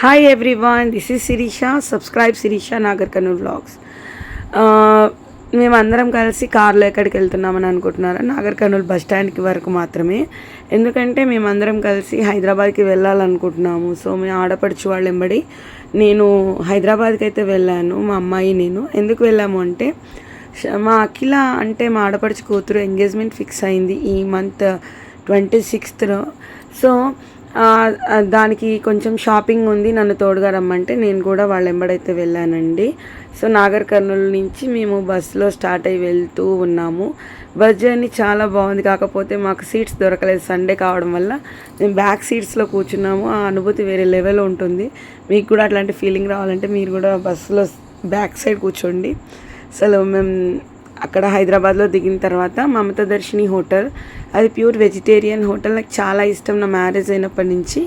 Hi everyone, this is Shirisha. Subscribe Shirisha Nagar Kurnool vlogs. మేమందరం కలిసి కార్లో ఎక్కడికి వెళ్తున్నామని అనుకుంటున్నారా? నాగర్ కర్నూల్ బస్ స్టాండ్కి వరకు మాత్రమే. ఎందుకంటే మేమందరం కలిసి హైదరాబాద్కి వెళ్ళాలనుకుంటున్నాము. సో మేము ఆడపడుచు వాళ్ళు వెంబడి నేను హైదరాబాద్కి అయితే వెళ్ళాను, మా అమ్మాయి నేను. ఎందుకు వెళ్ళాము అంటే మా అఖిల అంటే మా ఆడపడుచు కూతురు ఎంగేజ్మెంట్ ఫిక్స్ అయింది ఈ మంత్ 26th. సో దానికి కొంచెం షాపింగ్ ఉంది, నన్ను తోడుగా రమ్మంటే నేను కూడా వాళ్ళ వెంబడైతే వెళ్ళానండి. సో నాగర్ కర్నూల్ నుంచి మేము బస్సులో స్టార్ట్ అయ్యి వెళ్తూ ఉన్నాము. బస్ జర్నీ చాలా బాగుంది, కాకపోతే మాకు సీట్స్ దొరకలేదు సండే కావడం వల్ల. మేము బ్యాక్ సీట్స్లో కూర్చున్నాము. ఆ అనుభూతి వేరే లెవెల్ ఉంటుంది. మీకు కూడా అట్లాంటి ఫీలింగ్ రావాలంటే మీరు కూడా బస్సులో బ్యాక్ సైడ్ కూర్చోండి. అసలు మేము అక్కడ హైదరాబాద్లో దిగిన తర్వాత మమతా దర్శిని హోటల్, అది ప్యూర్ వెజిటేరియన్ హోటల్. నాకు చాలా ఇష్టం. నా మ్యారేజ్ అయినప్పటి నుంచి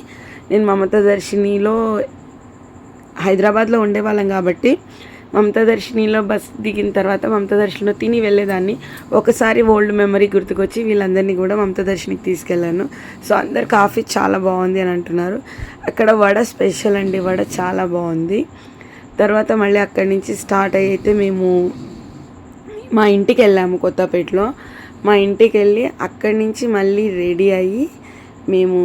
నేను మమతా దర్శినిలో హైదరాబాద్లో ఉండేవాళ్ళం కాబట్టి మమతా దర్శినిలో బస్ దిగిన తర్వాత మమతా దర్శినిలో తిని వెళ్ళేదాన్ని. ఒకసారి ఓల్డ్ మెమరీ గుర్తుకొచ్చి వీళ్ళందరినీ కూడా మమతా దర్శినికి తీసుకెళ్ళాను. సో అందరు కాఫీ చాలా బాగుంది అని అంటున్నారు. అక్కడ వడ స్పెషల్ అండి, వడ చాలా బాగుంది. తర్వాత మళ్ళీ అక్కడి నుంచి స్టార్ట్ అయితే మేము మా ఇంటికి వెళ్ళాము కొత్తపేటలో. మా ఇంటికి వెళ్ళి అక్కడి నుంచి మళ్ళీ రెడీ అయ్యి మేము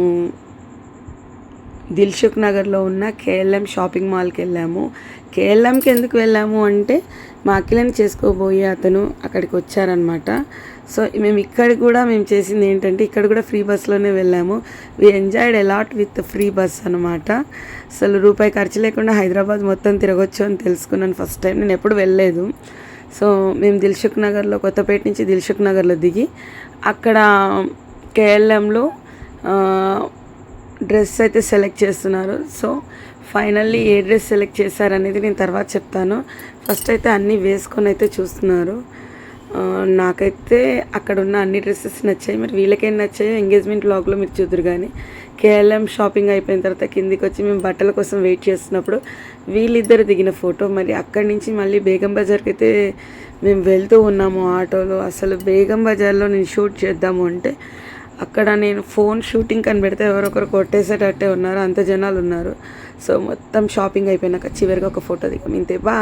దిల్సుఖ్ నగర్లో ఉన్న కేఎల్ఎం షాపింగ్ మాల్కి వెళ్ళాము. కేఎల్ఎంకి ఎందుకు వెళ్ళాము అంటే మా అఖిలని చేసుకోబోయే అతను అక్కడికి వచ్చారనమాట. సో మేము ఇక్కడికి కూడా మేము చేసింది ఏంటంటే ఇక్కడ కూడా ఫ్రీ బస్లోనే వెళ్ళాము. We enjoyed a lot with free bus అనమాట. అసలు రూపాయి ఖర్చు లేకుండా హైదరాబాద్ మొత్తం తిరగొచ్చు అని తెలుసుకున్నాను ఫస్ట్ టైం. నేను ఎప్పుడు వెళ్ళలేదు. సో మేము దిల్సుఖ్ నగర్లో, కొత్తపేట నుంచి దిల్సుఖ్ నగర్లో దిగి అక్కడ కేఎల్ఎంలో డ్రెస్ అయితే సెలెక్ట్ చేస్తున్నారు. సో ఫైనల్లీ ఏ డ్రెస్ సెలెక్ట్ చేశారనేది నేను తర్వాత చెప్తాను. ఫస్ట్ అయితే అన్నీ వేసుకొని అయితే చూస్తున్నారు. నాకైతే అక్కడ ఉన్న అన్ని డ్రెస్సెస్ నచ్చాయి. మరి వీళ్ళకేం నచ్చాయో ఎంగేజ్మెంట్ వ్లాగ్లో మీరు చూద్దరు. కానీ కేఎల్ఎం షాపింగ్ అయిపోయిన తర్వాత కిందికి వచ్చి మేము బట్టల కోసం వెయిట్ చేస్తున్నప్పుడు వీళ్ళిద్దరు దిగిన ఫోటో. మరి అక్కడి నుంచి మళ్ళీ బేగం బజార్కి అయితే మేము వెళ్తూ ఉన్నాము ఆటోలో. అసలు బేగం బజార్లో నేను షూట్ చేద్దాము అంటే అక్కడ నేను ఫోన్ షూటింగ్ అని పెడితే ఎవరొకరు కొట్టేసేటట్టే ఉన్నారు, అంత జనాలు ఉన్నారు. సో మొత్తం షాపింగ్ అయిపోయినాక చివరిగా ఒక ఫోటో దిగాం. ఇంతే. బా.